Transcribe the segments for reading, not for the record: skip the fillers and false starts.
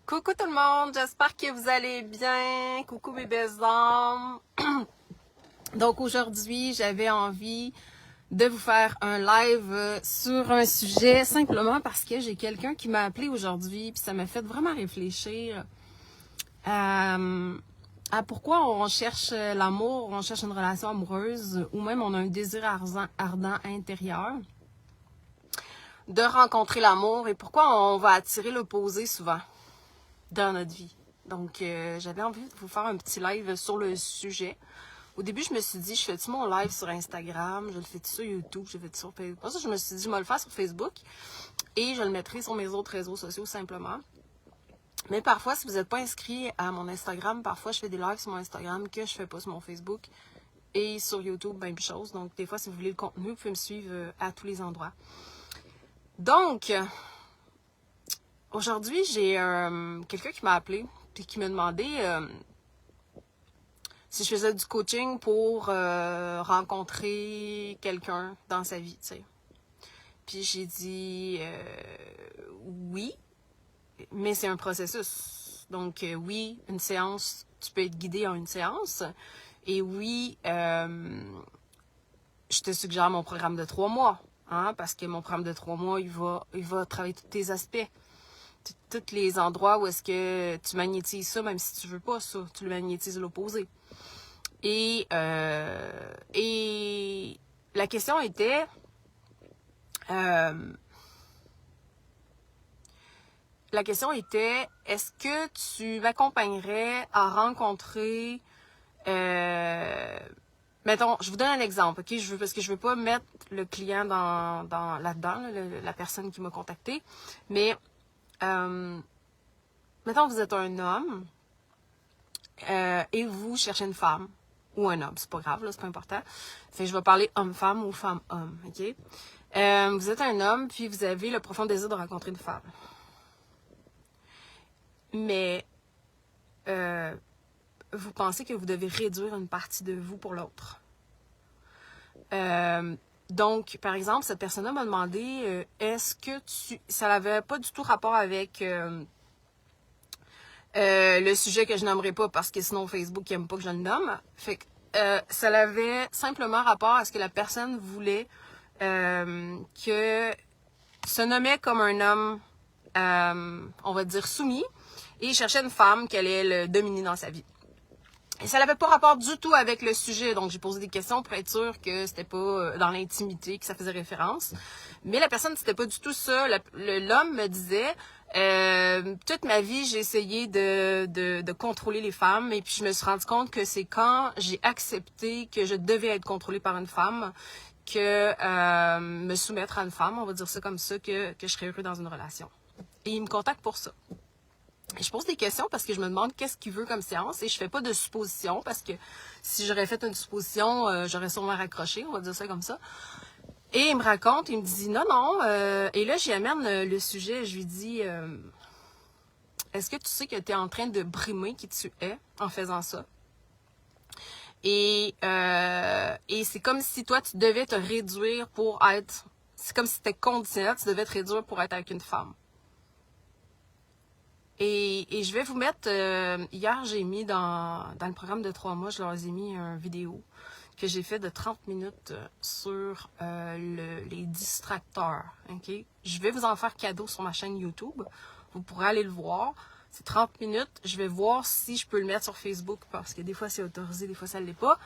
Coucou tout le monde, j'espère que vous allez bien. Coucou mes belles âmes. Donc aujourd'hui, j'avais envie de vous faire un live sur un sujet simplement parce que j'ai quelqu'un qui m'a appelé aujourd'hui puis ça m'a fait vraiment réfléchir à pourquoi on cherche l'amour, on cherche une relation amoureuse ou même on a un désir ardent intérieur de rencontrer l'amour et pourquoi on va attirer l'opposé souvent dans notre vie. Donc, j'avais envie de vous faire un petit live sur le sujet. Au début, je me suis dit, je fais-tu mon live sur Instagram? Je le fais-tu sur YouTube? Je le fais-tu sur Facebook? Pour ça, je me suis dit, je vais le faire sur Facebook et je le mettrai sur mes autres réseaux sociaux simplement. Mais parfois, si vous n'êtes pas inscrit à mon Instagram, parfois, je fais des lives sur mon Instagram que je fais pas sur mon Facebook. Et sur YouTube, même chose. Donc, des fois, si vous voulez le contenu, vous pouvez me suivre à tous les endroits. Donc, aujourd'hui, j'ai quelqu'un qui m'a appelé et qui m'a demandé si je faisais du coaching pour rencontrer quelqu'un dans sa vie, tu sais. Puis j'ai dit oui, mais c'est un processus. Donc oui, une séance, tu peux être guidé en une séance. Et oui, je te suggère mon programme de 3 mois. Hein, parce que mon programme de 3 mois, il va travailler tous tes aspects. Tous les endroits où est-ce que tu magnétises ça, même si tu veux pas ça, tu le magnétises l'opposé. Et la question était, est-ce que tu m'accompagnerais à rencontrer, mettons, je vous donne un exemple, ok, parce que je veux pas mettre le client là-dedans, la personne qui m'a contacté, mais mettons vous êtes un homme et vous cherchez une femme. Ou un homme, c'est pas grave, là, c'est pas important. Fait que je vais parler homme-femme ou femme-homme, ok? Vous êtes un homme, puis vous avez le profond désir de rencontrer une femme. Mais vous pensez que vous devez réduire une partie de vous pour l'autre. Donc, par exemple, cette personne-là m'a demandé est-ce que ça n'avait pas du tout rapport avec le sujet que je nommerai pas parce que sinon Facebook n'aime pas que je le nomme. Fait que ça avait simplement rapport à ce que la personne voulait que se nommait comme un homme, on va dire soumis, et cherchait une femme qu'elle allait le dominer dans sa vie. Et ça n'avait pas rapport du tout avec le sujet, donc j'ai posé des questions pour être sûre que c'était pas dans l'intimité que ça faisait référence. Mais la personne, c'était pas du tout ça. L'homme me disait, toute ma vie, j'ai essayé de contrôler les femmes, et puis je me suis rendu compte que c'est quand j'ai accepté que je devais être contrôlée par une femme, que me soumettre à une femme, on va dire ça comme ça, que je serais heureux dans une relation. Et il me contacte pour ça. Et je pose des questions parce que je me demande qu'est-ce qu'il veut comme séance et je fais pas de supposition parce que si j'aurais fait une supposition, j'aurais sûrement raccroché, on va dire ça comme ça. Et il me raconte, il me dit non, et là j'y amène le sujet, je lui dis est-ce que tu sais que tu es en train de brimer qui tu es en faisant ça? Et c'est comme si toi tu devais te réduire pour être, c'est comme si c'était conditionnel, tu devais te réduire pour être avec une femme. Et je vais vous mettre, hier j'ai mis dans le programme de 3 mois, je leur ai mis une vidéo que j'ai fait de 30 minutes sur les distracteurs. Okay? Je vais vous en faire cadeau sur ma chaîne YouTube. Vous pourrez aller le voir. C'est 30 minutes. Je vais voir si je peux le mettre sur Facebook parce que des fois c'est autorisé, des fois ça ne l'est pas.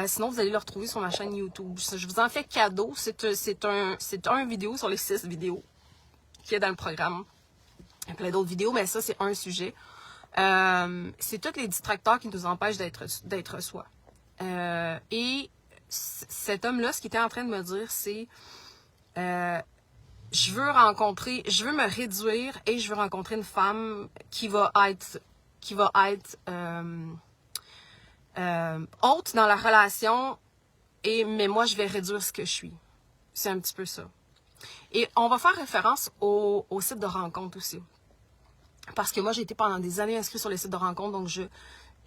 Sinon, vous allez le retrouver sur ma chaîne YouTube. Je vous en fais cadeau. C'est un vidéo sur les 6 vidéos qu'il y a dans le programme. Il y a plein d'autres vidéos, mais ça, c'est un sujet. C'est tous les distracteurs qui nous empêchent d'être soi. Et cet homme-là, ce qu'il était en train de me dire, c'est je veux me réduire et je veux rencontrer une femme qui va être haute dans la relation, mais moi, je vais réduire ce que je suis. C'est un petit peu ça. Et on va faire référence au site de rencontre aussi. Parce que moi, j'ai été pendant des années inscrite sur les sites de rencontre, donc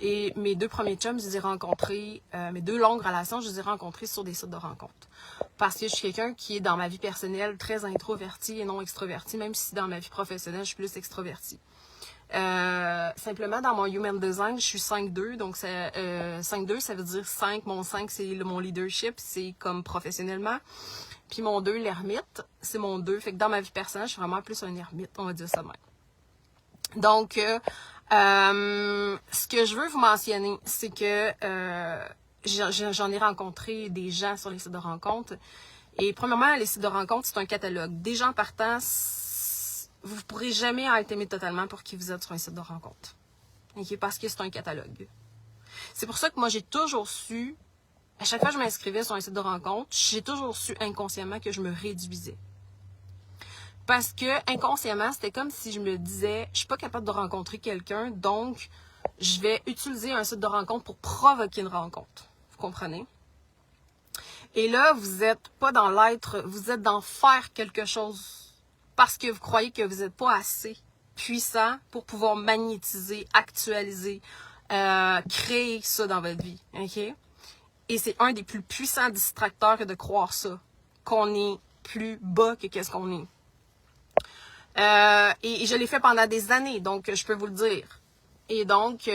et mes 2 premiers chums, je les ai rencontrés, mes 2 longues relations, je les ai rencontrés sur des sites de rencontre. Parce que je suis quelqu'un qui est dans ma vie personnelle très introverti et non extroverti, même si dans ma vie professionnelle, je suis plus extrovertie. Simplement, dans mon Human Design, je suis 5-2. Donc, 5-2, ça veut dire 5. Mon 5, c'est mon leadership. C'est comme professionnellement. Puis mon 2, l'ermite, c'est mon 2. Fait que dans ma vie personnelle, je suis vraiment plus un ermite. On va dire ça de même. Donc, ce que je veux vous mentionner, c'est que j'en ai rencontré des gens sur les sites de rencontres. Et premièrement, les sites de rencontres, c'est un catalogue. Des gens partant, vous ne pourrez jamais être aimé totalement pour qui vous êtes sur un site de rencontre. Okay? Parce que c'est un catalogue. C'est pour ça que moi, j'ai toujours su, à chaque fois que je m'inscrivais sur un site de rencontre, j'ai toujours su inconsciemment que je me réduisais. Parce que inconsciemment, c'était comme si je me disais, je suis pas capable de rencontrer quelqu'un, donc je vais utiliser un site de rencontre pour provoquer une rencontre. Vous comprenez? Et là, vous n'êtes pas dans l'être, vous êtes dans faire quelque chose parce que vous croyez que vous n'êtes pas assez puissant pour pouvoir magnétiser, actualiser, créer ça dans votre vie. Okay? Et c'est un des plus puissants distracteurs de croire ça, qu'on est plus bas que qu'est-ce qu'on est. Et je l'ai fait pendant des années, donc je peux vous le dire. Et donc,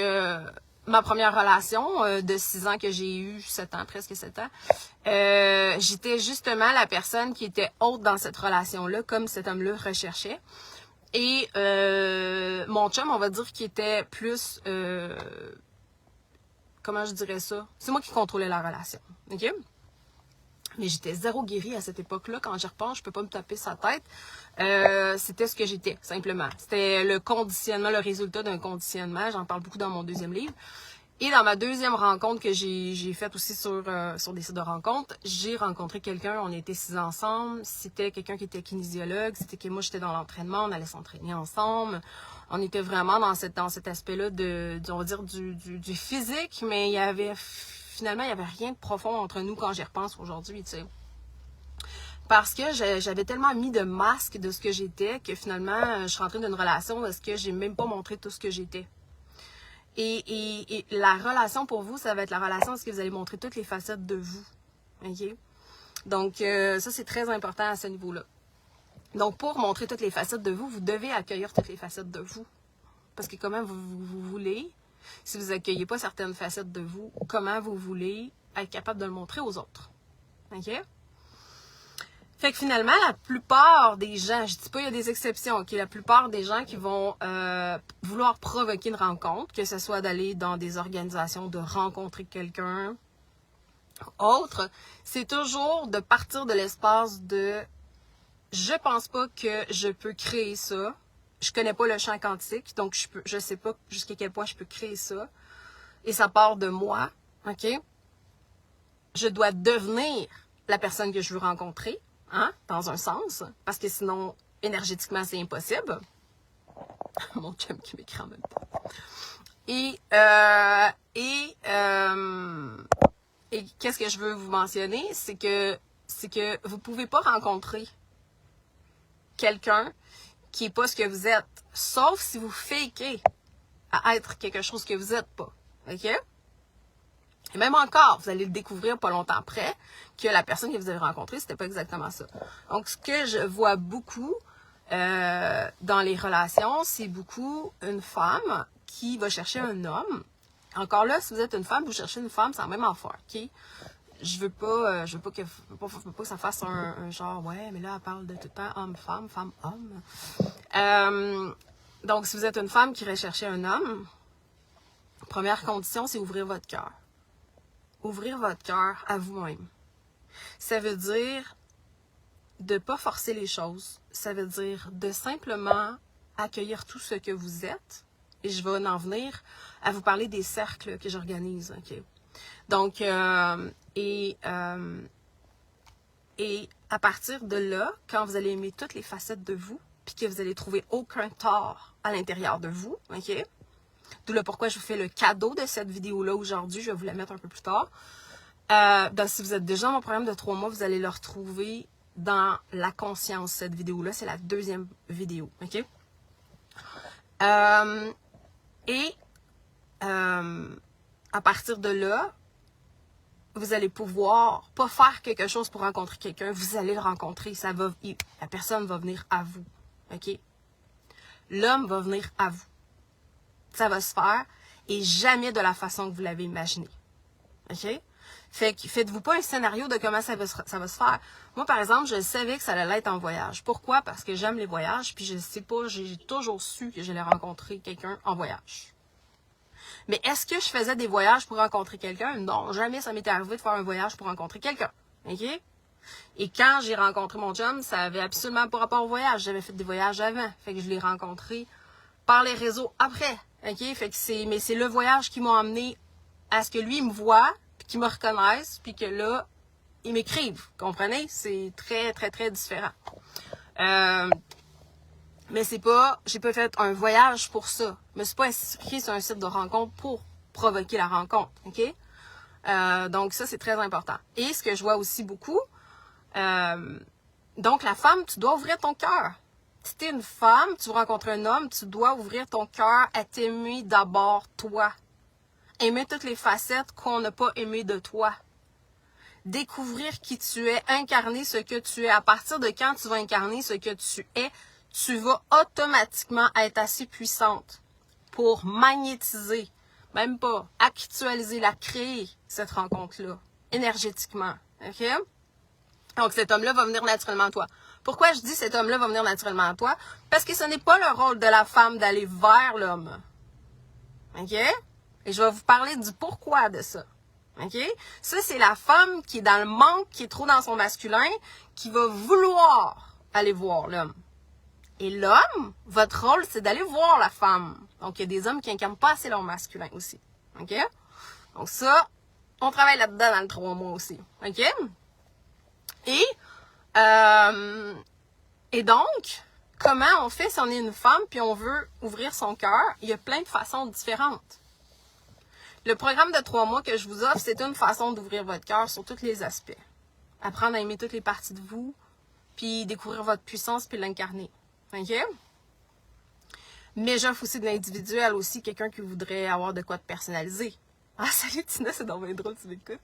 ma première relation de 6 ans que j'ai eu, 7 ans, presque 7 ans, j'étais justement la personne qui était haute dans cette relation-là, comme cet homme-là recherchait. Et mon chum, on va dire qu'il était plus... comment je dirais ça? C'est moi qui contrôlais la relation, ok? Mais j'étais zéro guérie à cette époque-là. Quand j'y repense, je peux pas me taper sa tête. C'était ce que j'étais, simplement. C'était le conditionnement, le résultat d'un conditionnement. J'en parle beaucoup dans mon deuxième livre. Et dans ma deuxième rencontre que j'ai faite aussi sur des sites de rencontres, j'ai rencontré quelqu'un, on était 6 ensemble. C'était quelqu'un qui était kinésiologue. C'était que moi, j'étais dans l'entraînement, on allait s'entraîner ensemble. On était vraiment dans cet aspect-là on va dire, du physique, mais finalement, il n'y avait rien de profond entre nous quand j'y repense aujourd'hui, tu sais. Parce que j'avais tellement mis de masques de ce que j'étais que finalement, je suis rentrée dans une relation où est-ce que j'ai même pas montré tout ce que j'étais. Et la relation pour vous, ça va être la relation où est-ce que vous allez montrer toutes les facettes de vous. OK? Donc, ça, c'est très important à ce niveau-là. Donc, pour montrer toutes les facettes de vous, vous devez accueillir toutes les facettes de vous. Parce que comment vous voulez, si vous n'accueillez pas certaines facettes de vous, comment vous voulez être capable de le montrer aux autres. OK? Fait que finalement, la plupart des gens, je dis pas il y a des exceptions, OK? La plupart des gens qui vont vouloir provoquer une rencontre, que ce soit d'aller dans des organisations, de rencontrer quelqu'un, autre, c'est toujours de partir de l'espace de « je pense pas que je peux créer ça ». Je connais pas le champ quantique, donc je sais pas jusqu'à quel point je peux créer ça. Et ça part de moi, OK? Je dois devenir la personne que je veux rencontrer, hein, dans un sens, parce que sinon, énergétiquement, c'est impossible. Mon chum qui m'écrit en même temps. Et qu'est-ce que je veux vous mentionner, c'est que vous pouvez pas rencontrer quelqu'un qui n'est pas ce que vous êtes, sauf si vous fakez à être quelque chose que vous n'êtes pas. OK? Et même encore, vous allez le découvrir pas longtemps après, que la personne que vous avez rencontrée, c'était pas exactement ça. Donc, ce que je vois beaucoup dans les relations, c'est beaucoup une femme qui va chercher un homme. Encore là, si vous êtes une femme, vous cherchez une femme, c'est la même affaire, OK? Je veux pas que ça fasse un genre, ouais, mais là, elle parle de tout le temps homme-femme, femme-homme. Donc, si vous êtes une femme qui recherchait un homme, première condition, c'est ouvrir votre cœur. Ouvrir votre cœur à vous-même. Ça veut dire de ne pas forcer les choses. Ça veut dire de simplement accueillir tout ce que vous êtes. Et je vais en venir à vous parler des cercles que j'organise, OK? Donc, et à partir de là, quand vous allez aimer toutes les facettes de vous, puis que vous allez trouver aucun tort à l'intérieur de vous, OK? D'où le pourquoi je vous fais le cadeau de cette vidéo-là aujourd'hui, je vais vous la mettre un peu plus tard. Donc, si vous êtes déjà dans mon programme de 3 mois, vous allez le retrouver dans la conscience, cette vidéo-là. C'est la deuxième vidéo, OK? À partir de là, vous allez pouvoir pas faire quelque chose pour rencontrer quelqu'un, vous allez le rencontrer, la personne va venir à vous, OK? L'homme va venir à vous. ça va se faire et jamais de la façon que vous l'avez imaginé. OK? Fait que faites-vous pas un scénario de comment ça va se faire. Moi, par exemple, je savais que ça allait être en voyage. Pourquoi? Parce que j'aime les voyages, puis je sais pas, j'ai toujours su que j'allais rencontrer quelqu'un en voyage. Mais est-ce que je faisais des voyages pour rencontrer quelqu'un? Non, jamais ça m'était arrivé de faire un voyage pour rencontrer quelqu'un. OK? Et quand j'ai rencontré mon chum, ça avait absolument pas rapport au voyage. J'avais fait des voyages avant. Fait que je l'ai rencontré par les réseaux après. OK? Fait que mais c'est le voyage qui m'a amené à ce que lui, il me voit, puis qu'il me reconnaisse, puis que là, il m'écrive. Comprenez? C'est très, très, très différent. Mais c'est pas, j'ai pas fait un voyage pour ça. Je me suis pas inscrite sur un site de rencontre pour provoquer la rencontre. OK? Donc ça, c'est très important. Et ce que je vois aussi beaucoup, donc la femme, tu dois ouvrir ton cœur. Si t'es une femme, tu veux rencontrer un homme, tu dois ouvrir ton cœur à t'aimer d'abord toi. Aimer toutes les facettes qu'on n'a pas aimées de toi. Découvrir qui tu es, incarner ce que tu es. À partir de quand tu vas incarner ce que tu es, tu vas automatiquement être assez puissante pour magnétiser, même pas actualiser, la créer, cette rencontre-là, énergétiquement. OK? Donc, cet homme-là va venir naturellement à toi. Pourquoi je dis cet homme-là va venir naturellement à toi? Parce que ce n'est pas le rôle de la femme d'aller vers l'homme. OK? Et je vais vous parler du pourquoi de ça. OK? Ça, c'est la femme qui est dans le manque, qui est trop dans son masculin, qui va vouloir aller voir l'homme. Et l'homme, votre rôle, c'est d'aller voir la femme. Donc, il y a des hommes qui n'incarnent pas assez leur masculin aussi. OK? Donc ça, on travaille là-dedans dans le 3 mois aussi. OK? Et donc, comment on fait si on est une femme puis on veut ouvrir son cœur? Il y a plein de façons différentes. Le programme de 3 mois que je vous offre, c'est une façon d'ouvrir votre cœur sur tous les aspects. Apprendre à aimer toutes les parties de vous, puis découvrir votre puissance, puis l'incarner. OK? Mais j'offre aussi de l'individuel aussi, quelqu'un qui voudrait avoir de quoi de personnaliser. Ah, salut Tina, c'est donc bien drôle, tu m'écoutes.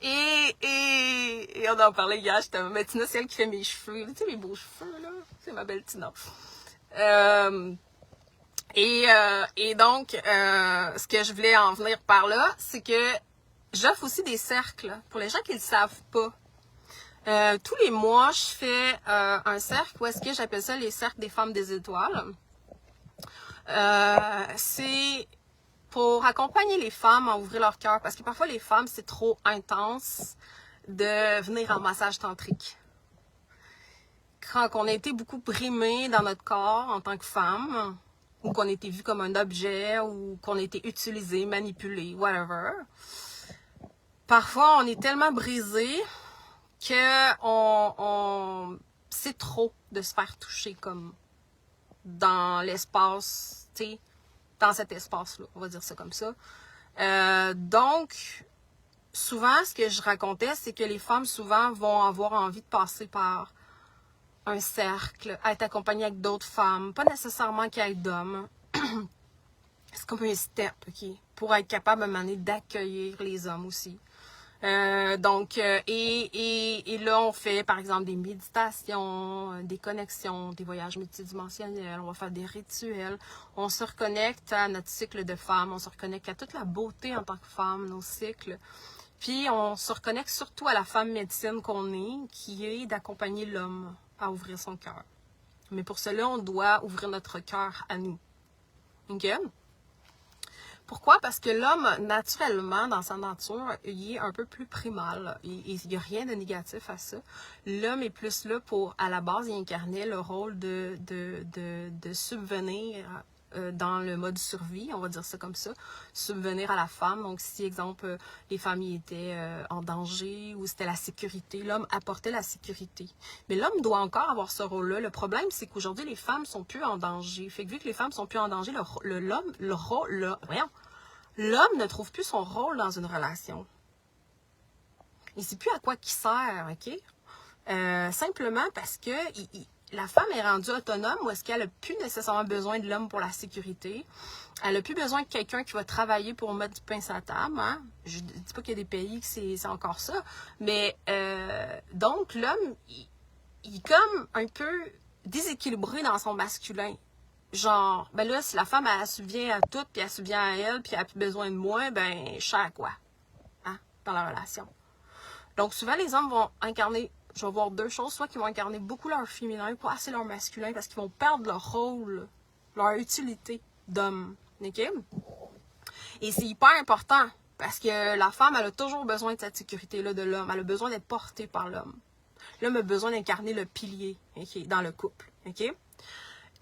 et on en parlait hier, justement. Mais Tina, c'est elle qui fait mes cheveux. Tu sais, mes beaux cheveux, là. C'est ma belle Tina. Et donc, ce que je voulais en venir par là, c'est que j'offre aussi des cercles. Pour les gens qui ne le savent pas, tous les mois, je fais un cercle où est-ce que j'appelle ça les cercles des femmes des étoiles. C'est pour accompagner les femmes à ouvrir leur cœur. Parce que parfois, les femmes, c'est trop intense de venir en massage tantrique. Quand on a été beaucoup brimé dans notre corps en tant que femme, ou qu'on a été vu comme un objet, ou qu'on a été utilisé, manipulé, whatever. Parfois, on est tellement brisé que c'est trop de se faire toucher comme dans l'espace, tu sais, dans cet espace-là, on va dire ça comme ça. Donc, souvent, ce que je racontais, c'est que les femmes, souvent, vont avoir envie de passer par un cercle, être accompagnées avec d'autres femmes, pas nécessairement qu'avec d'hommes. C'est comme un step, OK, pour être capable à un moment donné d'accueillir les hommes aussi. Et là, on fait, par exemple, des méditations, des connexions, des voyages multidimensionnels, on va faire des rituels, on se reconnecte à notre cycle de femme, on se reconnecte à toute la beauté en tant que femme, nos cycles. Puis, on se reconnecte surtout à la femme médecine qu'on est, qui est d'accompagner l'homme à ouvrir son cœur. Mais pour cela, on doit ouvrir notre cœur à nous. OK? Pourquoi? Parce que l'homme, naturellement, dans sa nature, il est un peu plus primal. Il n'y a rien de négatif à ça. L'homme est plus là pour, à la base, il incarnait le rôle de subvenir dans le mode survie, on va dire ça comme ça, subvenir à la femme. Donc, si, exemple, les familles étaient en danger ou c'était la sécurité, l'homme apportait la sécurité. Mais l'homme doit encore avoir ce rôle-là. Le problème, c'est qu'aujourd'hui, les femmes sont plus en danger. Fait que vu que les femmes sont plus en danger, l'homme ne trouve plus son rôle dans une relation. Il ne sait plus à quoi il sert, OK? Simplement parce que la femme est rendue autonome ou est-ce qu'elle n'a plus nécessairement besoin de l'homme pour la sécurité. Elle n'a plus besoin de quelqu'un qui va travailler pour mettre du pain sur la table. Hein? Je ne dis pas qu'il y a des pays que c'est encore ça. Mais donc, l'homme, il est comme un peu déséquilibré dans son masculin. genre, ben là, si la femme, elle subvient à tout, puis elle subvient à elle, puis elle a plus besoin de moi, ben, je sers à quoi? Hein, dans la relation. Donc, souvent, les hommes vont incarner, je vais voir deux choses, soit qu'ils vont incarner beaucoup leur féminin, pas assez leur masculin, parce qu'ils vont perdre leur rôle, leur utilité d'homme. OK? Et c'est hyper important, parce que la femme, elle a toujours besoin de cette sécurité-là de l'homme. Elle a besoin d'être portée par l'homme. L'homme a besoin d'incarner le pilier, okay, dans le couple. OK?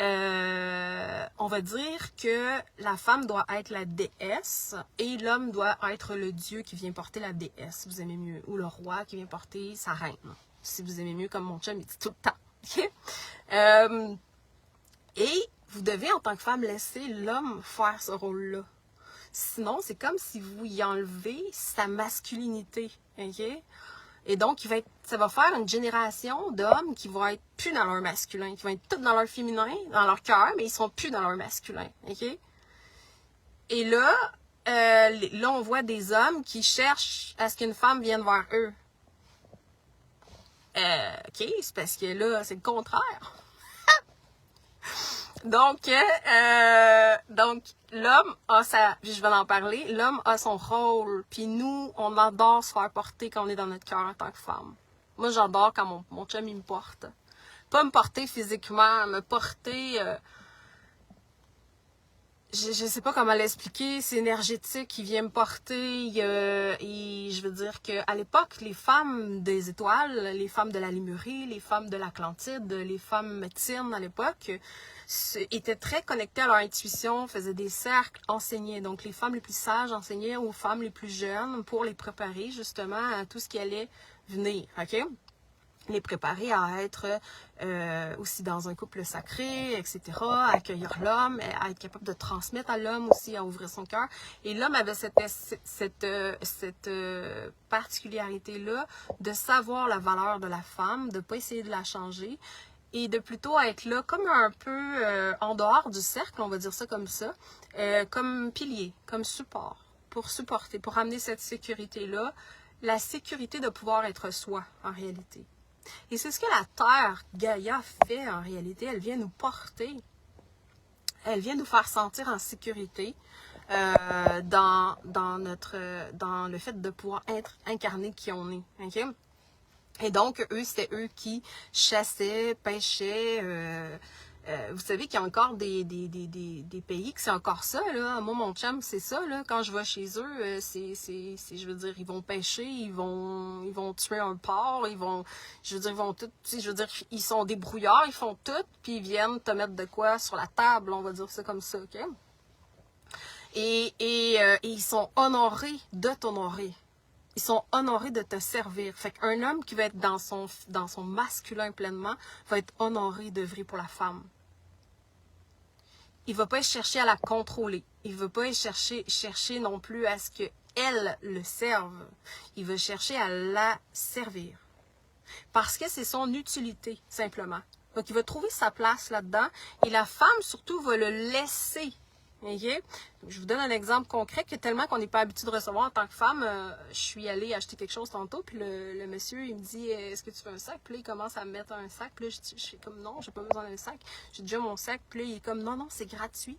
On va dire que la femme doit être la déesse et l'homme doit être le dieu qui vient porter la déesse, si vous aimez mieux, ou le roi qui vient porter sa reine, si vous aimez mieux, comme mon chum il dit tout le temps. Okay? Et vous devez, en tant que femme, laisser l'homme faire ce rôle-là. Sinon, c'est comme si vous y enlevez sa masculinité. Okay? Et donc, ça va faire une génération d'hommes qui vont être plus dans leur masculin, qui vont être tous dans leur féminin, dans leur cœur, mais ils sont plus dans leur masculin. OK? Et là, on voit des hommes qui cherchent à ce qu'une femme vienne vers eux. OK? C'est parce que là, c'est le contraire. Donc, l'homme a je vais en parler, l'homme a son rôle, puis nous, on adore se faire porter quand on est dans notre cœur en tant que femme. Moi, j'adore quand mon chum, il me porte. Pas me porter physiquement, me porter... je sais pas comment l'expliquer, c'est énergétique, il vient me porter, et je veux dire qu'à l'époque, les femmes des étoiles, les femmes de la Lémurie, les femmes de l'Atlantide, les femmes médecines à l'époque, étaient très connectées à leur intuition, faisaient des cercles, enseignaient. Donc, les femmes les plus sages enseignaient aux femmes les plus jeunes pour les préparer justement à tout ce qui allait venir, OK? Les préparer à être aussi dans un couple sacré, etc., à accueillir l'homme, à être capable de transmettre à l'homme aussi, à ouvrir son cœur. Et l'homme avait cette particularité-là de savoir la valeur de la femme, de ne pas essayer de la changer, et de plutôt être là comme un peu en dehors du cercle, on va dire ça comme ça, comme pilier, comme support, pour supporter, pour amener cette sécurité-là, la sécurité de pouvoir être soi, en réalité. Et c'est ce que la Terre, Gaïa, fait en réalité. Elle vient nous porter. Elle vient nous faire sentir en sécurité dans le fait de pouvoir être incarné qui on est. Okay? Et donc, c'était eux qui chassaient, pêchaient. Vous savez qu'il y a encore des pays que c'est encore ça, là. Moi, mon chum, c'est ça, là. Quand je vais chez eux, je veux dire, ils vont pêcher, ils vont tuer un porc, ils sont débrouillards, ils font tout, puis ils viennent te mettre de quoi sur la table, on va dire ça comme ça, OK? Et ils sont honorés de t'honorer. Ils sont honorés de te servir. Fait qu'un homme qui va être dans son masculin pleinement va être honoré d'œuvrer pour la femme. Il ne va pas chercher à la contrôler. Il ne va pas chercher non plus à ce qu'elle le serve. Il va chercher à la servir. Parce que c'est son utilité, simplement. Donc, il va trouver sa place là-dedans. Et la femme, surtout, va le laisser. Okay? Je vous donne un exemple concret que tellement qu'on n'est pas habitué de recevoir en tant que femme, je suis allée acheter quelque chose tantôt, puis le monsieur, il me dit « Est-ce que tu veux un sac? » Puis là, il commence à me mettre un sac, puis là, je suis comme « Non, j'ai pas besoin d'un sac. J'ai déjà mon sac. » Puis là, il est comme « Non, c'est gratuit. »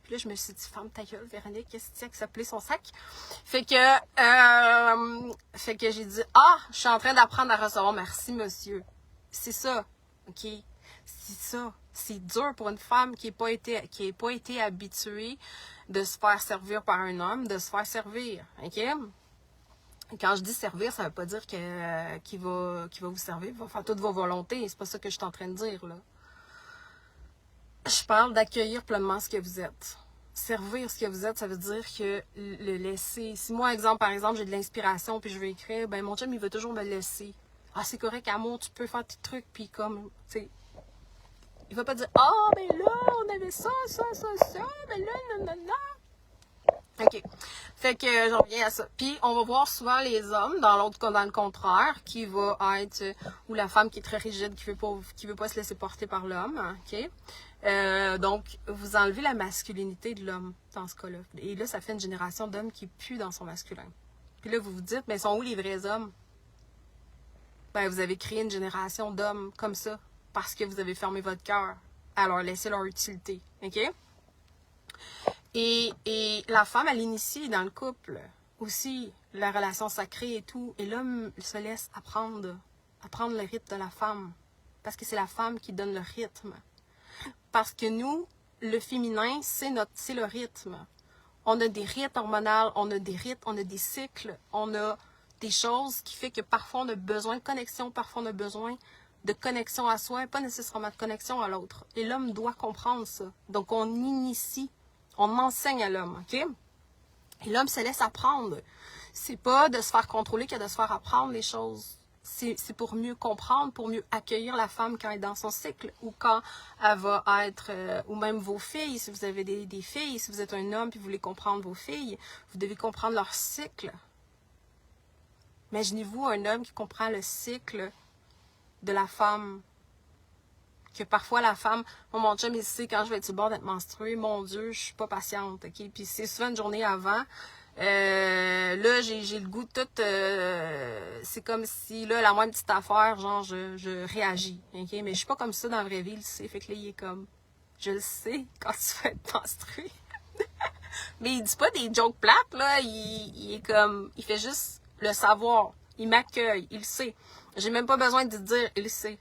Puis là, je me suis dit « Ferme ta gueule, Véronique, qu'est-ce que tu as que s'appeler son sac? » Fait que j'ai dit « Ah, je suis en train d'apprendre à recevoir. Merci, monsieur. » C'est ça, OK? C'est ça. C'est dur pour une femme qui n'a pas été habituée de se faire servir par un homme, de se faire servir. OK? Quand je dis servir, ça ne veut pas dire qu'il va vous servir, il va faire toutes vos volontés. C'est pas ça que je suis en train de dire, là. Je parle d'accueillir pleinement ce que vous êtes. Servir ce que vous êtes, ça veut dire que le laisser. Si moi, par exemple, j'ai de l'inspiration puis je veux écrire, ben mon chum, il veut toujours me laisser. Ah, c'est correct, amour, tu peux faire tes trucs, puis comme, tu sais. Il va pas dire « Ah, ben là, on avait ça, ben là, non. » OK. Fait que j'en reviens à ça. Puis, on va voir souvent les hommes, dans le contraire, qui va être, ou la femme qui est très rigide, qui veut pas se laisser porter par l'homme, OK? Donc, vous enlevez la masculinité de l'homme, dans ce cas-là. Et là, ça fait une génération d'hommes qui puent dans son masculin. Puis là, vous vous dites « Mais sont où les vrais hommes? » Ben, vous avez créé une génération d'hommes comme ça. Parce que vous avez fermé votre cœur à leur laisser leur utilité. OK? Et la femme, elle initie dans le couple aussi la relation sacrée et tout. Et l'homme se laisse apprendre le rythme de la femme. Parce que c'est la femme qui donne le rythme. Parce que nous, le féminin, c'est le rythme. On a des rythmes hormonaux, on a des rythmes, on a des cycles, on a des choses qui fait que parfois on a besoin de connexion, parfois on a besoin de connexion à soi, pas nécessairement de connexion à l'autre. Et l'homme doit comprendre ça. Donc on initie, on enseigne à l'homme, OK? Et l'homme se laisse apprendre. C'est pas de se faire contrôler que de se faire apprendre les choses. C'est pour mieux comprendre, pour mieux accueillir la femme quand elle est dans son cycle ou quand elle va être, ou même vos filles, si vous avez des filles, si vous êtes un homme et vous voulez comprendre vos filles, vous devez comprendre leur cycle. Imaginez-vous un homme qui comprend le cycle de la femme. Que parfois la femme, oh, mon chum, il sait quand je vais être sur le bord d'être menstruée, mon Dieu, je suis pas patiente, OK? Puis c'est souvent une journée avant. Là, j'ai le goût de tout, c'est comme si, là, la moindre petite affaire, genre, je réagis, OK? Mais je suis pas comme ça dans la vraie vie, il le sait. Fait que là, il est comme, je le sais quand tu vas être menstruée. Mais il dit pas des jokes plates, là, il est comme, il fait juste le savoir. Il m'accueille, il le sait. J'ai même pas besoin de dire, il le sait.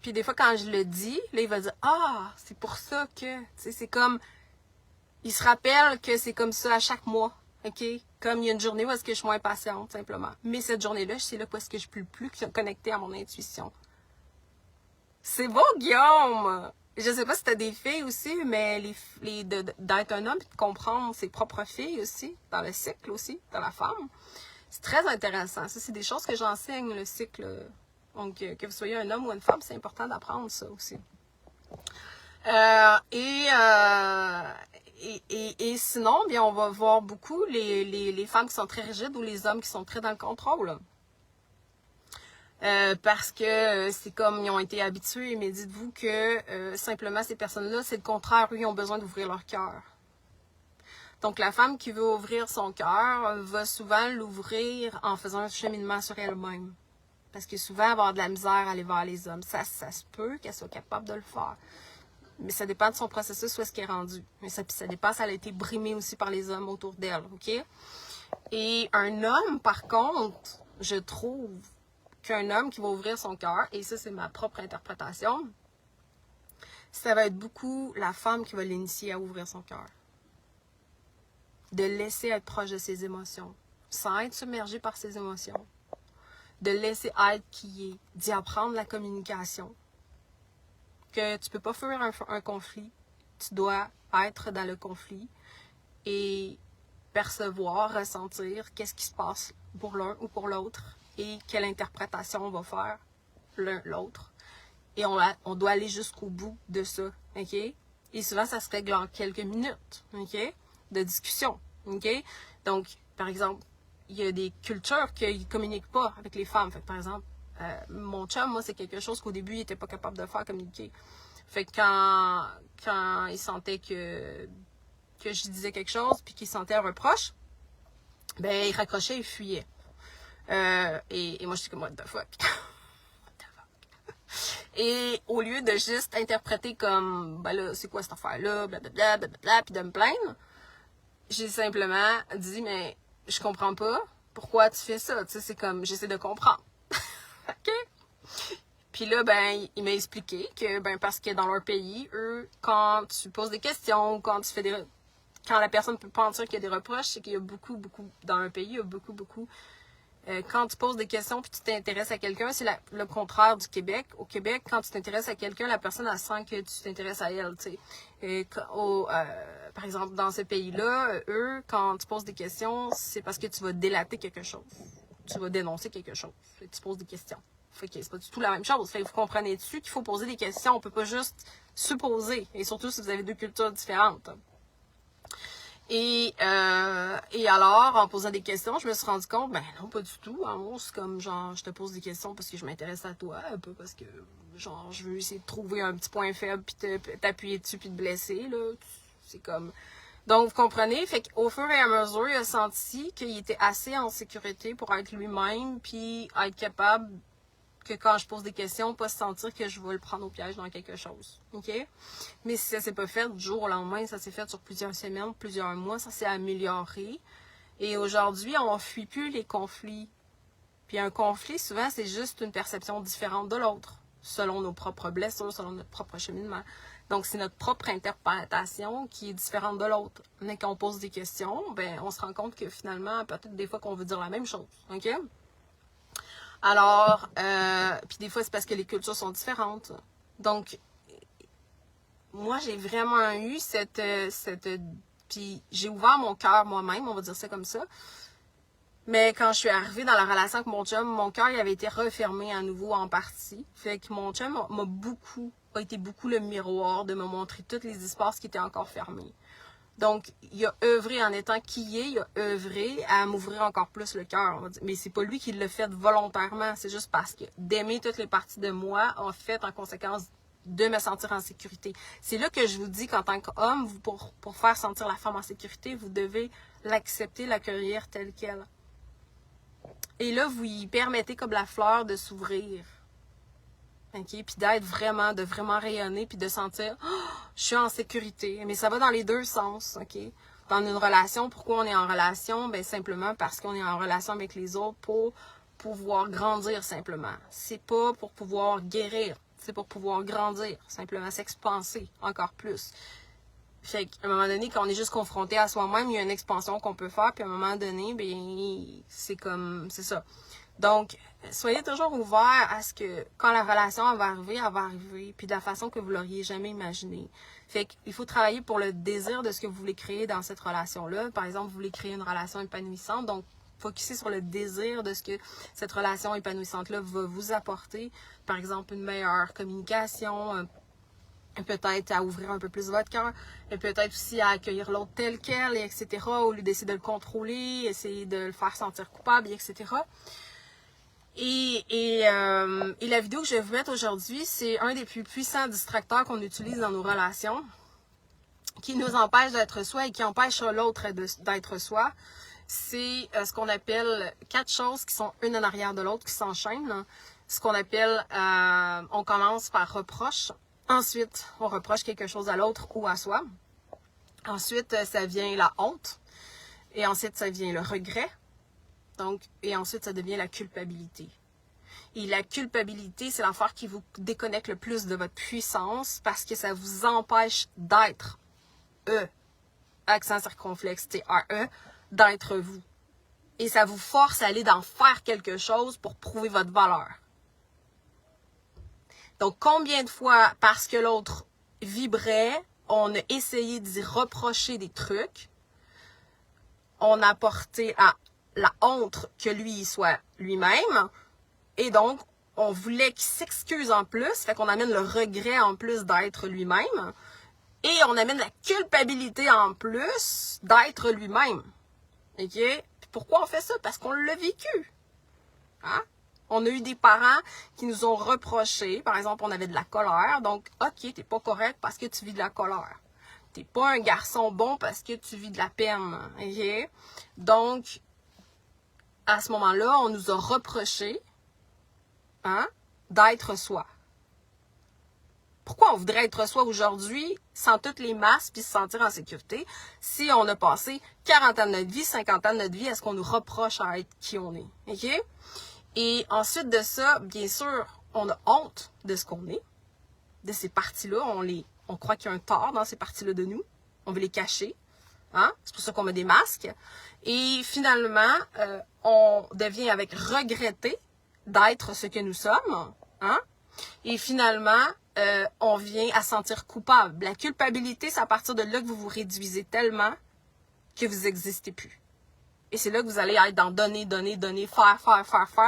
Puis des fois, quand je le dis, là, il va dire, ah, c'est pour ça que, tu sais, c'est comme, il se rappelle que c'est comme ça à chaque mois, OK? Comme il y a une journée où est-ce que je suis moins patiente, simplement. Mais cette journée-là, c'est là où est-ce que je suis plus connectée à mon intuition. C'est beau, Guillaume! Je sais pas si t'as des filles aussi, mais d'être un homme et de comprendre ses propres filles aussi, dans le cycle aussi, dans la femme, c'est très intéressant. Ça, c'est des choses que j'enseigne, le cycle. Donc, que vous soyez un homme ou une femme, c'est important d'apprendre ça aussi. Et sinon, bien, on va voir beaucoup les femmes qui sont très rigides ou les hommes qui sont très dans le contrôle. Parce que c'est comme ils ont été habitués, mais dites-vous que simplement ces personnes-là, c'est le contraire, eux, ils ont besoin d'ouvrir leur cœur. Donc la femme qui veut ouvrir son cœur va souvent l'ouvrir en faisant un cheminement sur elle-même. Parce que souvent, elle va avoir de la misère à aller vers les hommes. Ça se peut qu'elle soit capable de le faire. Mais ça dépend de son processus, où est-ce qu'elle est rendue. Mais ça dépend si elle a été brimée aussi par les hommes autour d'elle, OK? Et un homme, par contre, je trouve qu'un homme qui va ouvrir son cœur, et ça, c'est ma propre interprétation, ça va être beaucoup la femme qui va l'initier à ouvrir son cœur. De laisser être proche de ses émotions, sans être submergé par ses émotions. De laisser être qui est, d'y apprendre la communication. Que tu peux pas fuir un conflit, tu dois être dans le conflit et percevoir, ressentir qu'est-ce qui se passe pour l'un ou pour l'autre et quelle interprétation on va faire l'un l'autre. Et on doit aller jusqu'au bout de ça, OK? Et souvent, ça se règle en quelques minutes, OK? De discussion, OK? Donc, par exemple, il y a des cultures qui ne communiquent pas avec les femmes. Fait que, par exemple, mon chum, moi, c'est quelque chose qu'au début, il n'était pas capable de faire, communiquer. Fait que quand il sentait que je disais quelque chose, puis qu'il sentait un reproche, ben, il raccrochait et fuyait. Et moi, je suis comme, what the fuck? Et au lieu de juste interpréter comme, ben là, c'est quoi cette affaire-là, blablabla, blablabla, puis de me plaindre, j'ai simplement dit, mais je comprends pas pourquoi tu fais ça. Tu sais, c'est comme, j'essaie de comprendre. OK? Puis là, ben, il m'a expliqué que, ben, parce que dans leur pays, eux, quand tu poses des questions, quand tu fais quand la personne peut penser qu'il y a des reproches, c'est qu'il y a beaucoup, dans un pays, il y a beaucoup, quand tu poses des questions puis tu t'intéresses à quelqu'un, c'est le contraire du Québec. Au Québec, quand tu t'intéresses à quelqu'un, la personne, elle sent que tu t'intéresses à elle, tu sais. Par exemple, dans ce pays-là, eux, quand tu poses des questions, c'est parce que tu vas délater quelque chose. Tu vas dénoncer quelque chose. Fait que tu poses des questions. Fait que c'est pas du tout la même chose. Fait que vous comprenez dessus qu'il faut poser des questions. On peut pas juste supposer. Et surtout si vous avez deux cultures différentes. Et alors, en posant des questions, je me suis rendu compte, ben non, pas du tout. En gros, c'est comme, genre, je te pose des questions parce que je m'intéresse à toi, un peu parce que, genre, je veux essayer de trouver un petit point faible, puis t'appuyer dessus, puis te blesser, là. C'est comme... Donc, vous comprenez? Fait qu'au fur et à mesure, il a senti qu'il était assez en sécurité pour être lui-même, puis être capable que quand je pose des questions, pas se sentir que je vais le prendre au piège dans quelque chose. OK? Mais si ça s'est pas fait du jour au lendemain, ça s'est fait sur plusieurs semaines, plusieurs mois, ça s'est amélioré. Et aujourd'hui, on fuit plus les conflits. Puis un conflit, souvent, c'est juste une perception différente de l'autre, selon nos propres blessures, selon notre propre cheminement. Donc, c'est notre propre interprétation qui est différente de l'autre. Mais quand on pose des questions, ben, on se rend compte que finalement, peut-être des fois qu'on veut dire la même chose. OK? Alors, puis des fois, c'est parce que les cultures sont différentes. Donc, moi, j'ai vraiment eu puis j'ai ouvert mon cœur moi-même, on va dire ça comme ça. Mais quand je suis arrivée dans la relation avec mon chum, mon cœur il avait été refermé à nouveau en partie. Fait que mon chum a été beaucoup le miroir de me montrer tous les espaces qui étaient encore fermés. Donc, il a œuvré en étant qui il est, il a œuvré à m'ouvrir encore plus le cœur. Mais c'est pas lui qui l'a fait volontairement, c'est juste parce que d'aimer toutes les parties de moi a fait en conséquence de me sentir en sécurité. C'est là que je vous dis qu'en tant qu'homme, pour faire sentir la femme en sécurité, vous devez l'accepter, l'accueillir telle qu'elle. Et là, vous y permettez comme la fleur de s'ouvrir. OK? Puis de vraiment rayonner, puis de sentir, oh, je suis en sécurité. Mais ça va dans les deux sens, OK? Dans une relation, pourquoi on est en relation? Ben simplement parce qu'on est en relation avec les autres pour pouvoir grandir simplement. C'est pas pour pouvoir guérir, c'est pour pouvoir grandir, simplement s'expanser encore plus. Fait qu'à un moment donné, quand on est juste confronté à soi-même, il y a une expansion qu'on peut faire, puis à un moment donné, ben c'est ça. Donc, soyez toujours ouverts à ce que quand la relation elle va arriver, puis de la façon que vous l'auriez jamais imaginé. Fait qu'il faut travailler pour le désir de ce que vous voulez créer dans cette relation-là. Par exemple, vous voulez créer une relation épanouissante, donc focuser sur le désir de ce que cette relation épanouissante-là va vous apporter. Par exemple, une meilleure communication, peut-être à ouvrir un peu plus votre cœur, et peut-être aussi à accueillir l'autre tel quel, etc., au lieu d'essayer de le contrôler, essayer de le faire sentir coupable, etc. Et la vidéo que je vais vous mettre aujourd'hui, c'est un des plus puissants distracteurs qu'on utilise dans nos relations, qui nous empêche d'être soi et qui empêche l'autre d'être soi. C'est ce qu'on appelle 4 choses qui sont une en arrière de l'autre, qui s'enchaînent. Ce qu'on appelle, on commence par reproche. Ensuite, on reproche quelque chose à l'autre ou à soi. Ensuite, ça vient la honte. Et ensuite, ça vient le regret. Donc, et ensuite, ça devient la culpabilité. Et la culpabilité, c'est l'affaire qui vous déconnecte le plus de votre puissance parce que ça vous empêche d'être accent circonflexe, T-R-E, d'être vous. Et ça vous force à aller d'en faire quelque chose pour prouver votre valeur. Donc, combien de fois, parce que l'autre vibrait, on a essayé d'y reprocher des trucs, on a porté à la honte que lui il soit lui-même, et donc, on voulait qu'il s'excuse en plus, fait qu'on amène le regret en plus d'être lui-même, et on amène la culpabilité en plus d'être lui-même. OK? Puis pourquoi on fait ça? Parce qu'on l'a vécu. Hein? On a eu des parents qui nous ont reproché, par exemple, on avait de la colère, donc, OK, t'es pas correct parce que tu vis de la colère. T'es pas un garçon bon parce que tu vis de la peine. OK? Donc, à ce moment-là, on nous a reproché d'être soi. Pourquoi on voudrait être soi aujourd'hui sans toutes les masses puis se sentir en sécurité si on a passé 40 ans de notre vie, 50 ans de notre vie à ce qu'on nous reproche à être qui on est. OK? Et ensuite de ça, bien sûr, on a honte de ce qu'on est, de ces parties-là. On croit qu'il y a un tort dans ces parties-là de nous. On veut les cacher. Hein? C'est pour ça qu'on met des masques. Et finalement, on devient avec regretter d'être ce que nous sommes. Hein? Et finalement, on vient à sentir coupable. La culpabilité, c'est à partir de là que vous vous réduisez tellement que vous n'existez plus. Et c'est là que vous allez être dans donner, faire,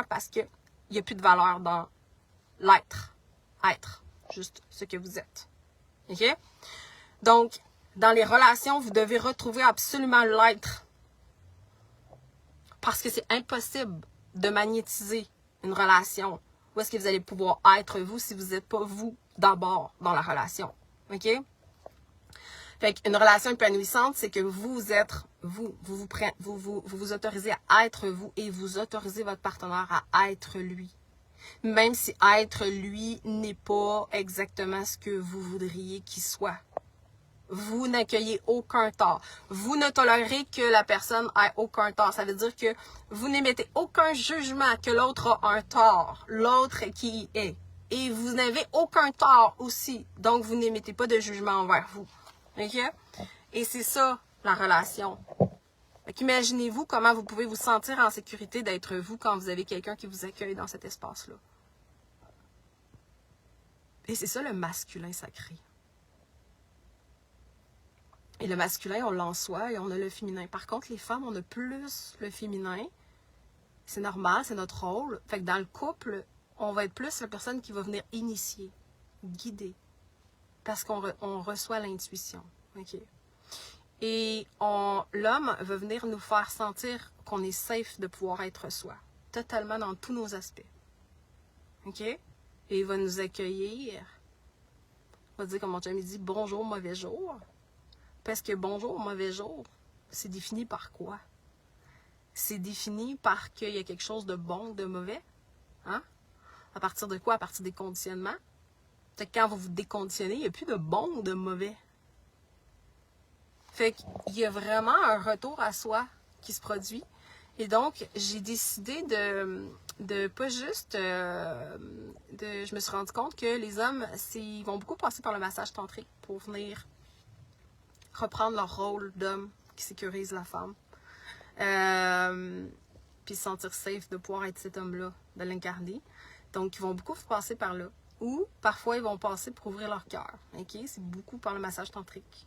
parce qu'il n'y a plus de valeur dans l'être. Être, juste ce que vous êtes. OK? Donc, dans les relations, vous devez retrouver absolument l'être. Parce que c'est impossible de magnétiser une relation. Où est-ce que vous allez pouvoir être vous si vous n'êtes pas vous d'abord dans la relation. OK? Fait qu'une relation épanouissante, c'est que vous êtes vous. Vous vous autorisez à être vous et vous autorisez votre partenaire à être lui. Même si être lui n'est pas exactement ce que vous voudriez qu'il soit. Vous n'accueillez aucun tort. Vous ne tolérez que la personne ait aucun tort. Ça veut dire que vous n'émettez aucun jugement que l'autre a un tort, l'autre qui est. Et vous n'avez aucun tort aussi. Donc, vous n'émettez pas de jugement envers vous. OK? Et c'est ça, la relation. Imaginez-vous comment vous pouvez vous sentir en sécurité d'être vous quand vous avez quelqu'un qui vous accueille dans cet espace-là. Et c'est ça le masculin sacré. Et le masculin, on l'a en soi et on a le féminin. Par contre, les femmes, on a plus le féminin. C'est normal, c'est notre rôle. Fait que dans le couple, on va être plus la personne qui va venir initier, guider. Parce qu'on reçoit l'intuition. OK? Et l'homme va venir nous faire sentir qu'on est safe de pouvoir être soi. Totalement dans tous nos aspects. OK? Et il va nous accueillir. Il va dire, comme mon chum dit, bonjour, mauvais jour. Parce que bonjour, mauvais jour, c'est défini par quoi? C'est défini par qu'il y a quelque chose de bon ou de mauvais. Hein? À partir de quoi? À partir des conditionnements. Fait que quand vous vous déconditionnez, il n'y a plus de bon ou de mauvais. Fait qu'il y a vraiment un retour à soi qui se produit. Et donc, j'ai décidé de pas juste... je me suis rendu compte que les hommes, ils vont beaucoup passer par le massage tantrique pour venir reprendre leur rôle d'homme qui sécurise la femme. Puis se sentir safe de pouvoir être cet homme-là, de l'incarner. Donc, ils vont beaucoup passer par là. Ou, parfois, ils vont passer pour ouvrir leur cœur. Okay? C'est beaucoup par le massage tantrique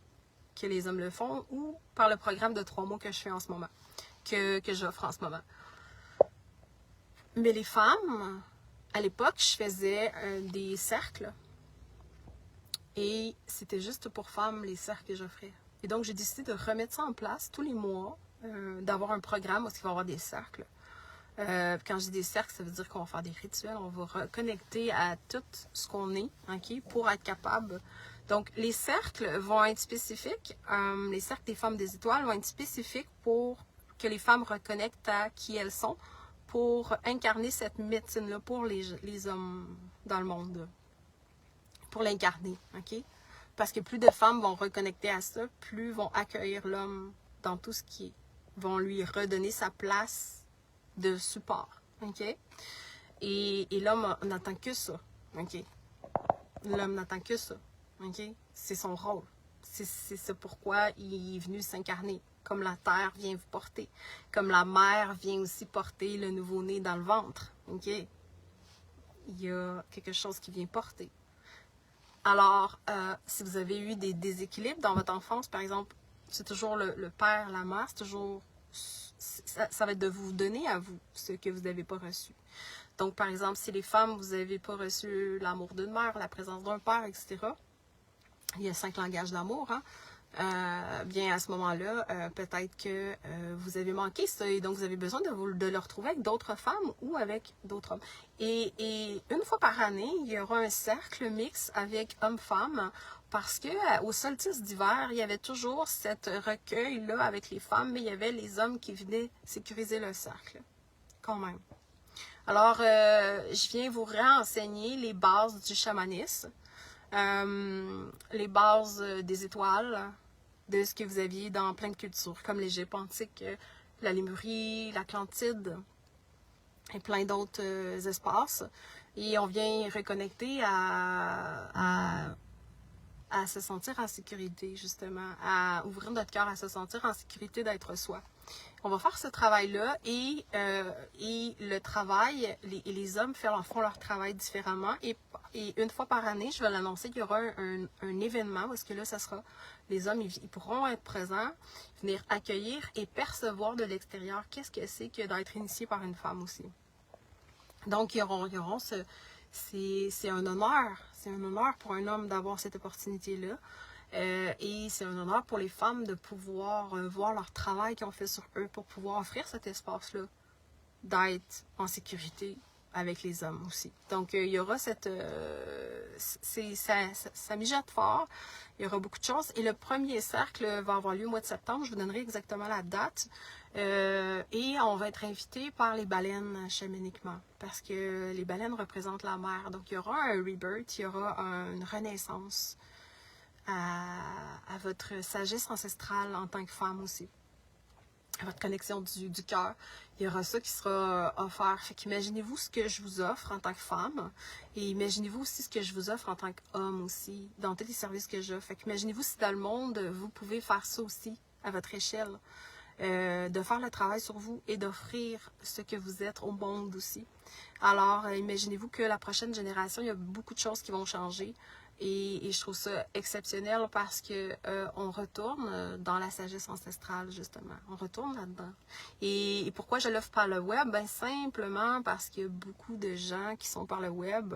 que les hommes le font, ou par le programme de 3 mois que je fais en ce moment, que j'offre en ce moment. Mais les femmes, à l'époque, je faisais des cercles. Et c'était juste pour femmes, les cercles que j'offrais. Et donc, j'ai décidé de remettre ça en place tous les mois, d'avoir un programme où il va y avoir des cercles. Quand je dis des cercles, ça veut dire qu'on va faire des rituels, on va reconnecter à tout ce qu'on est, okay, pour être capable. Donc, les cercles vont être spécifiques. Les cercles des femmes des étoiles vont être spécifiques pour que les femmes reconnectent à qui elles sont, pour incarner cette médecine-là pour les hommes dans le monde. Pour l'incarner, OK? Parce que plus de femmes vont reconnecter à ça, plus vont accueillir l'homme dans tout ce qui est. Vont lui redonner sa place de support, OK? Et l'homme n'attend que ça, OK? L'homme n'attend que ça, OK? C'est son rôle. C'est ça pourquoi il est venu s'incarner. Comme la terre vient vous porter. Comme la mère vient aussi porter le nouveau-né dans le ventre, OK? Il y a quelque chose qui vient porter. Alors, si vous avez eu des déséquilibres dans votre enfance, par exemple, c'est toujours le père, la mère, c'est toujours... Ça va être de vous donner à vous ce que vous n'avez pas reçu. Donc, par exemple, si les femmes, vous n'avez pas reçu l'amour d'une mère, la présence d'un père, etc., il y a 5 langages d'amour, hein? Bien à ce moment-là, peut-être que vous avez manqué ça et donc vous avez besoin de le retrouver avec d'autres femmes ou avec d'autres hommes. Et une fois par année, il y aura un cercle mix avec hommes-femmes parce que au solstice d'hiver, il y avait toujours cette recueil-là avec les femmes, mais il y avait les hommes qui venaient sécuriser le cercle, quand même. Alors, je viens vous réenseigner les bases du chamanisme. Les bases des étoiles, de ce que vous aviez dans plein de cultures, comme l'Égypte antique, la Lémurie, l'Atlantide et plein d'autres espaces. Et on vient reconnecter à se sentir en sécurité, justement, à ouvrir notre cœur, à se sentir en sécurité d'être soi. On va faire ce travail-là et le travail, les hommes font leur travail différemment et une fois par année, je vais l'annoncer qu'il y aura un événement parce que là, ça sera, les hommes, ils pourront être présents, venir accueillir et percevoir de l'extérieur qu'est-ce que c'est que d'être initié par une femme aussi. Donc, ils auront c'est un honneur pour un homme d'avoir cette opportunité-là. Et c'est un honneur pour les femmes de pouvoir voir leur travail qu'ils ont fait sur eux pour pouvoir offrir cet espace-là, d'être en sécurité avec les hommes aussi. Donc, il y aura cette... ça mijote fort. Il y aura beaucoup de choses. Et le premier cercle va avoir lieu au mois de septembre. Je vous donnerai exactement la date. Et on va être invité par les baleines chamaniquement. Parce que les baleines représentent la mer. Donc, il y aura un rebirth, il y aura une renaissance à votre sagesse ancestrale en tant que femme aussi. À votre connexion du cœur. Il y aura ça qui sera offert. Fait qu'imaginez-vous ce que je vous offre en tant que femme et imaginez-vous aussi ce que je vous offre en tant qu'homme aussi, dans tous les services que j'offre. Fait qu'imaginez-vous si dans le monde, vous pouvez faire ça aussi à votre échelle, de faire le travail sur vous et d'offrir ce que vous êtes au monde aussi. Alors, imaginez-vous que la prochaine génération, il y a beaucoup de choses qui vont changer. Et je trouve ça exceptionnel parce que on retourne dans la sagesse ancestrale, justement. On retourne là-dedans. Et pourquoi je l'offre par le web? Ben, simplement parce qu'il y a beaucoup de gens qui sont par le web.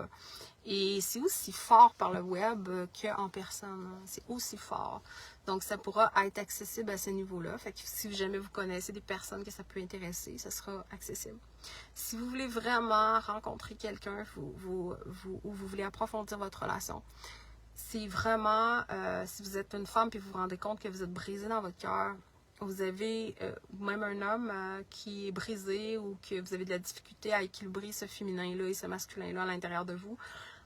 Et c'est aussi fort par le web qu'en personne. C'est aussi fort. Donc, ça pourra être accessible à ce niveau-là. Fait que si jamais vous connaissez des personnes que ça peut intéresser, ça sera accessible. Si vous voulez vraiment rencontrer quelqu'un ou vous voulez approfondir votre relation, c'est vraiment, si vous êtes une femme et vous vous rendez compte que vous êtes brisé dans votre cœur, vous avez, ou même un homme qui est brisé ou que vous avez de la difficulté à équilibrer ce féminin-là et ce masculin-là à l'intérieur de vous,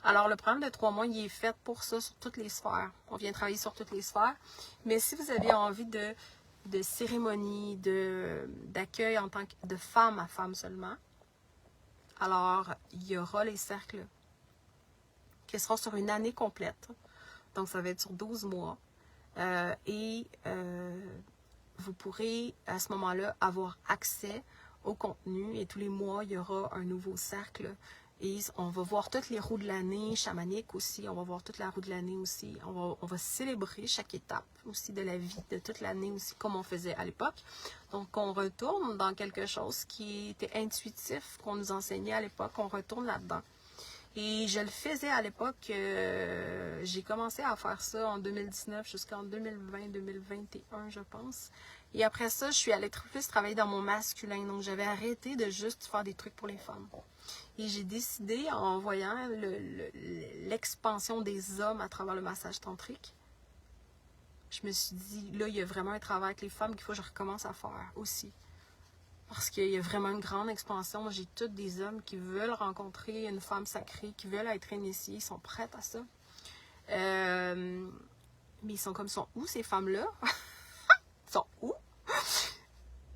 alors le programme de 3 mois, il est fait pour ça, sur toutes les sphères. On vient travailler sur toutes les sphères. Mais si vous avez envie de cérémonie, d'accueil en tant que de femme à femme seulement, alors il y aura les cercles qui seront sur une année complète. Donc, ça va être sur 12 mois. Vous pourrez, à ce moment-là, avoir accès au contenu. Et tous les mois, il y aura un nouveau cercle. Et on va voir toutes les roues de l'année, chamanique aussi. On va voir toute la roue de l'année aussi. On va célébrer chaque étape aussi de la vie, de toute l'année aussi, comme on faisait à l'époque. Donc, on retourne dans quelque chose qui était intuitif, qu'on nous enseignait à l'époque. On retourne là-dedans. Et je le faisais à l'époque, j'ai commencé à faire ça en 2019 jusqu'en 2020-2021, je pense. Et après ça, je suis allée plus travailler dans mon masculin. Donc, j'avais arrêté de juste faire des trucs pour les femmes. Et j'ai décidé, en voyant l'expansion des hommes à travers le massage tantrique, je me suis dit, là, il y a vraiment un travail avec les femmes qu'il faut que je recommence à faire aussi. Parce qu'il y a vraiment une grande expansion. Moi, j'ai tous des hommes qui veulent rencontrer une femme sacrée, qui veulent être initiés, ils sont prêts à ça. Mais ils sont où ces femmes-là? Ils sont où?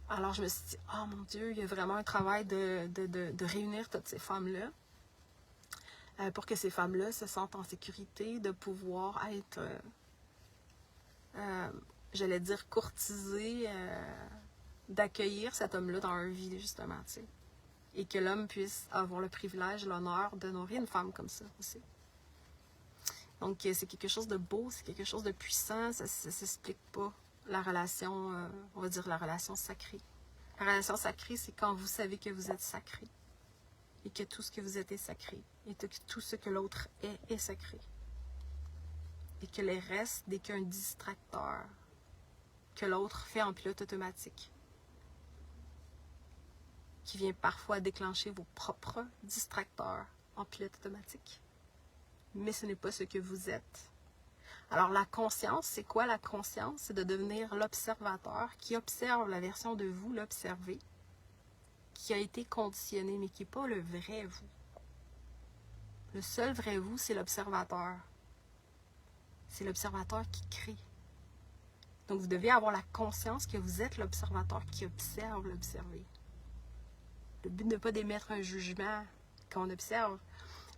Alors, je me suis dit, oh mon Dieu, il y a vraiment un travail de réunir toutes ces femmes-là pour que ces femmes-là se sentent en sécurité, de pouvoir être, j'allais dire, courtisées, d'accueillir cet homme-là dans leur vie, justement, tu sais. Et que l'homme puisse avoir le privilège, l'honneur de nourrir une femme comme ça aussi. Donc, c'est quelque chose de beau, c'est quelque chose de puissant, ça ne s'explique pas. La relation, on va dire la relation sacrée. La relation sacrée, c'est quand vous savez que vous êtes sacré. Et que tout ce que vous êtes est sacré. Et que tout ce que l'autre est sacré. Et que le reste n'est qu'un distracteur que l'autre fait en pilote automatique. Qui vient parfois déclencher vos propres distracteurs en pilote automatique. Mais ce n'est pas ce que vous êtes. Alors la conscience, c'est quoi la conscience? C'est de devenir l'observateur qui observe la version de vous, l'observer, qui a été conditionné, mais qui n'est pas le vrai vous. Le seul vrai vous, c'est l'observateur. C'est l'observateur qui crée. Donc vous devez avoir la conscience que vous êtes l'observateur qui observe l'observé. Le but n'est pas d'émettre un jugement quand on observe.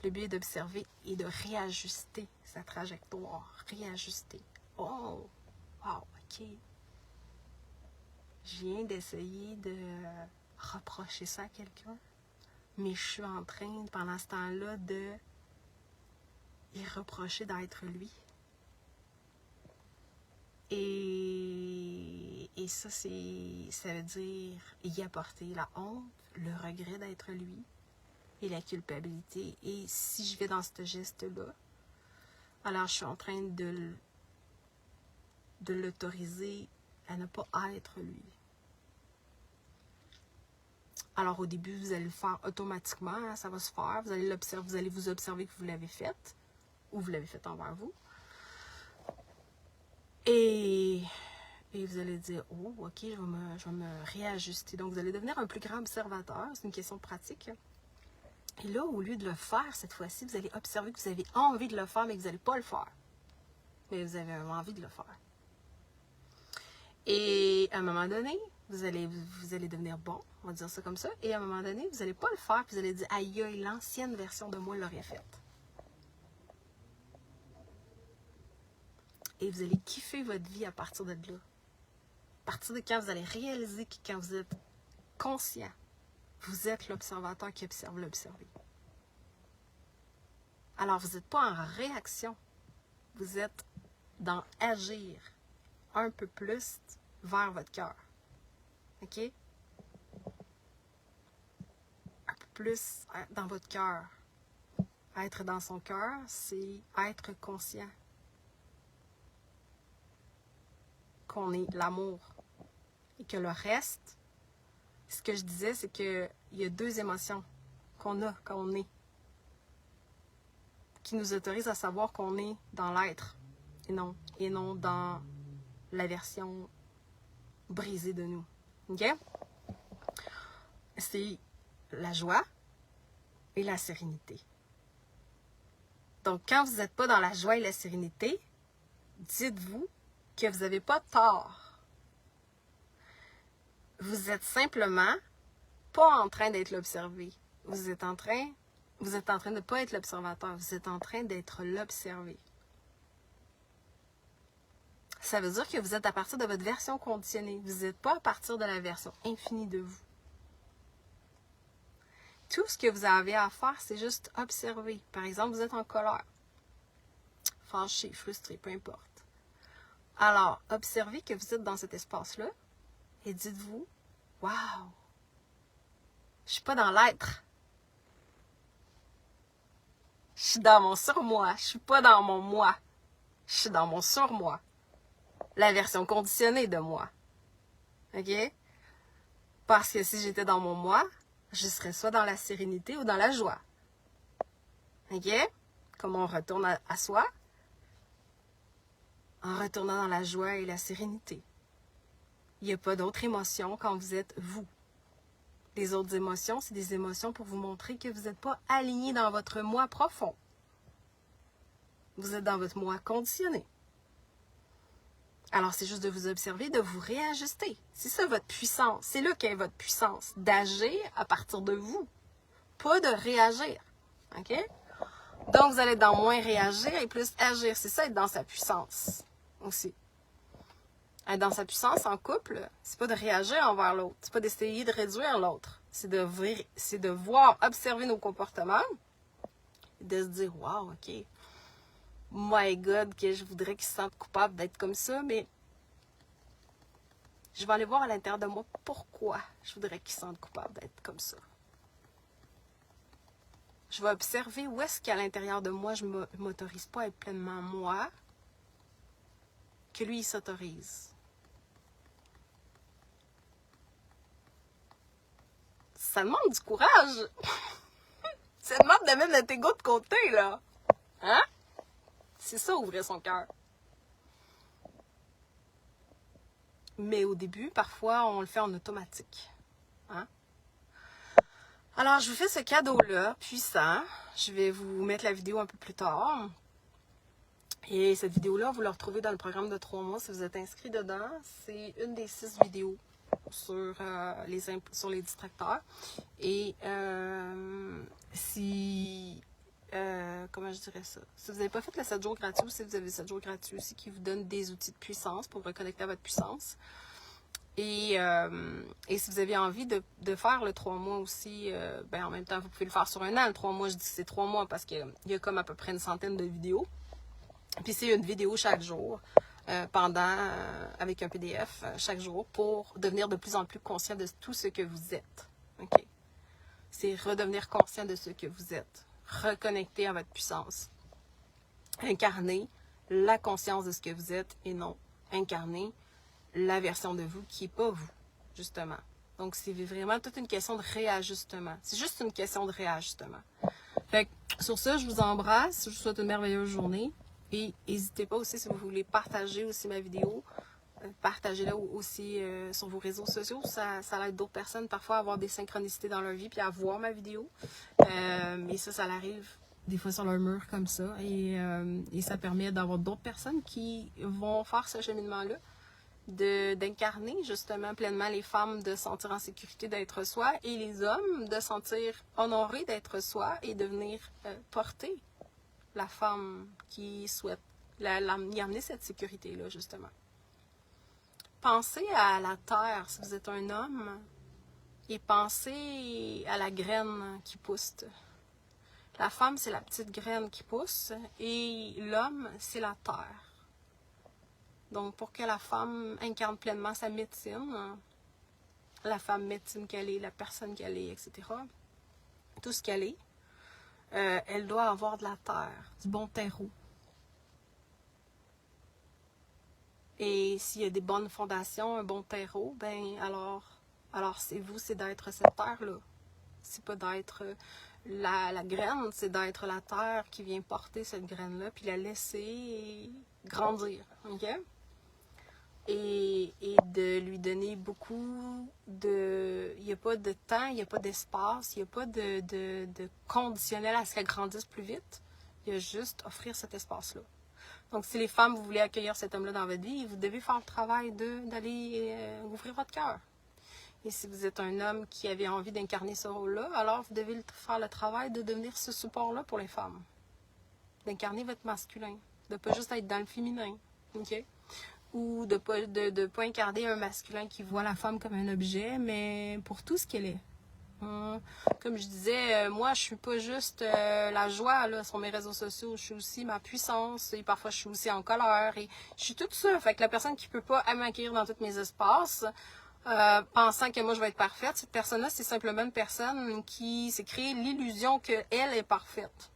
Le but est d'observer et de réajuster sa trajectoire. Réajuster. Oh! Wow, ok. Je viens d'essayer de reprocher ça à quelqu'un, mais je suis en train, pendant ce temps-là, de y reprocher d'être lui. Et ça, ça veut dire y apporter la honte, le regret d'être lui et la culpabilité. Et si je vais dans ce geste-là, alors je suis en train de l'autoriser à ne pas être lui. Alors au début, vous allez le faire automatiquement, hein, ça va se faire. Vous allez l'observer, vous allez vous observer que vous l'avez fait, ou vous l'avez fait envers vous. Et vous allez dire, oh, ok, je vais me réajuster. Donc vous allez devenir un plus grand observateur, c'est une question pratique. Et là, au lieu de le faire cette fois-ci, vous allez observer que vous avez envie de le faire, mais que vous n'allez pas le faire. Mais vous avez envie de le faire. Et à un moment donné, vous allez devenir bon, on va dire ça comme ça. Et à un moment donné, vous n'allez pas le faire, puis vous allez dire, aïe, aïe, l'ancienne version de moi l'aurait faite. Et vous allez kiffer votre vie à partir de là. À partir de quand vous allez réaliser que quand vous êtes conscient, vous êtes l'observateur qui observe l'observé. Alors, vous n'êtes pas en réaction. Vous êtes dans agir un peu plus vers votre cœur. OK? Un peu plus dans votre cœur. Être dans son cœur, c'est être conscient qu'on est l'amour. Et que le reste, ce que je disais, c'est qu'il y a deux émotions qu'on a quand on est, qui nous autorisent à savoir qu'on est dans l'être et non dans la version brisée de nous. OK? C'est la joie et la sérénité. Donc, quand vous n'êtes pas dans la joie et la sérénité, dites-vous que vous n'avez pas tort. Vous êtes simplement pas en train d'être l'observé. Vous êtes en train de ne pas être l'observateur. Vous êtes en train d'être l'observé. Ça veut dire que vous êtes à partir de votre version conditionnée. Vous n'êtes pas à partir de la version infinie de vous. Tout ce que vous avez à faire, c'est juste observer. Par exemple, vous êtes en colère, fâché, frustré, peu importe. Alors, observez que vous êtes dans cet espace-là et dites-vous, « Wow! Je ne suis pas dans l'être. Je suis dans mon surmoi. Je ne suis pas dans mon moi. Je suis dans mon surmoi. La version conditionnée de moi. OK? Parce que si j'étais dans mon moi, je serais soit dans la sérénité ou dans la joie. OK? Comme on retourne à soi, en retournant dans la joie et la sérénité. Il n'y a pas d'autres émotions quand vous êtes vous. Les autres émotions, c'est des émotions pour vous montrer que vous n'êtes pas aligné dans votre moi profond. Vous êtes dans votre moi conditionné. Alors, c'est juste de vous observer, de vous réajuster. C'est ça votre puissance. C'est là qu'est votre puissance. D'agir à partir de vous. Pas de réagir. OK? Donc, vous allez être dans moins réagir et plus agir. C'est ça, être dans sa puissance aussi. Être dans sa puissance en couple, c'est pas de réagir envers l'autre. C'est pas d'essayer de réduire l'autre. C'est de voir, observer nos comportements et de se dire, wow, OK, my God, que je voudrais qu'il se sente coupable d'être comme ça, mais je vais aller voir à l'intérieur de moi pourquoi je voudrais qu'il se sente coupable d'être comme ça. Je vais observer où est-ce qu'à l'intérieur de moi, je ne m'autorise pas à être pleinement moi, que lui, il s'autorise. Ça demande du courage. Ça demande de mettre notre ego de côté, là. Hein? C'est ça, ouvrir son cœur. Mais au début, parfois, on le fait en automatique. Hein? Alors, je vous fais ce cadeau-là, puissant. Je vais vous mettre la vidéo un peu plus tard. Et cette vidéo-là, vous la retrouvez dans le programme de 3 mois si vous êtes inscrit dedans. C'est une des 6 vidéos sur les distracteurs. Et comment je dirais ça? Si vous n'avez pas fait le 7 jours gratuit, ou si vous avez 7 jours gratuits aussi qui vous donnent des outils de puissance pour reconnecter à votre puissance. Et si vous avez envie de faire le 3 mois aussi, en même temps, vous pouvez le faire sur un an. Le 3 mois, je dis c'est 3 mois parce qu'il y a comme à peu près une centaine de vidéos. Puis c'est une vidéo chaque jour, avec un PDF chaque jour pour devenir de plus en plus conscient de tout ce que vous êtes. OK? C'est redevenir conscient de ce que vous êtes. Reconnecter à votre puissance. Incarner la conscience de ce que vous êtes et non incarner la version de vous qui n'est pas vous, justement. Donc, c'est vraiment toute une question de réajustement. C'est juste une question de réajustement. Fait que, sur ça, je vous embrasse. Je vous souhaite une merveilleuse journée. Et n'hésitez pas aussi, si vous voulez partager aussi ma vidéo, partagez-la aussi sur vos réseaux sociaux. Ça aide d'autres personnes parfois à avoir des synchronicités dans leur vie puis à voir ma vidéo. Mais ça arrive des fois sur leur mur comme ça. Et ça permet d'avoir d'autres personnes qui vont faire ce cheminement-là, d'incarner justement pleinement les femmes, de se sentir en sécurité d'être soi, et les hommes de se sentir honorés d'être soi et de venir porter la femme qui souhaite y amener cette sécurité-là, justement. Pensez à la terre si vous êtes un homme et pensez à la graine qui pousse. La femme, c'est la petite graine qui pousse et l'homme, c'est la terre. Donc, pour que la femme incarne pleinement sa médecine, la femme médecine qu'elle est, la personne qu'elle est, etc., tout ce qu'elle est, elle doit avoir de la terre, du bon terreau. Et s'il y a des bonnes fondations, un bon terreau, ben alors c'est vous, c'est d'être cette terre-là. C'est pas d'être la graine, c'est d'être la terre qui vient porter cette graine-là, puis la laisser grandir, ok? Et de lui donner beaucoup de... Il n'y a pas de temps, il n'y a pas d'espace, il n'y a pas de conditionnel à ce qu'elle grandisse plus vite. Il y a juste offrir cet espace-là. Donc, si les femmes, vous voulez accueillir cet homme-là dans votre vie, vous devez faire le travail d'aller ouvrir votre cœur. Et si vous êtes un homme qui avait envie d'incarner ce rôle-là, alors vous devez faire le travail de devenir ce support-là pour les femmes. D'incarner votre masculin. De ne pas juste être dans le féminin. OK? Ou de pas incarner un masculin qui voit la femme comme un objet, mais pour tout ce qu'elle est. Comme je disais, moi, je suis pas juste la joie là, sur mes réseaux sociaux. Je suis aussi ma puissance et parfois je suis aussi en colère. Et je suis tout ça. Fait que la personne qui peut pas m'accueillir dans tous mes espaces, pensant que moi je vais être parfaite, cette personne-là, c'est simplement une personne qui s'est créée l'illusion qu'elle est parfaite.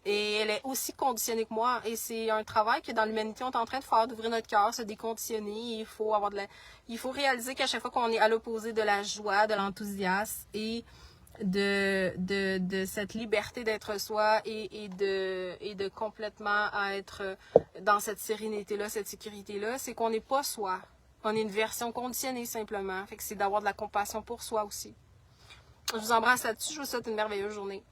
Et elle est aussi conditionnée que moi. Et c'est un travail que dans l'humanité, on est en train de faire, d'ouvrir notre cœur, se déconditionner. Il faut réaliser qu'à chaque fois qu'on est à l'opposé de la joie, de l'enthousiasme et de cette liberté d'être soi et de complètement être dans cette sérénité-là, cette sécurité-là, c'est qu'on n'est pas soi. On est une version conditionnée simplement. Fait que c'est d'avoir de la compassion pour soi aussi. Je vous embrasse là-dessus. Je vous souhaite une merveilleuse journée.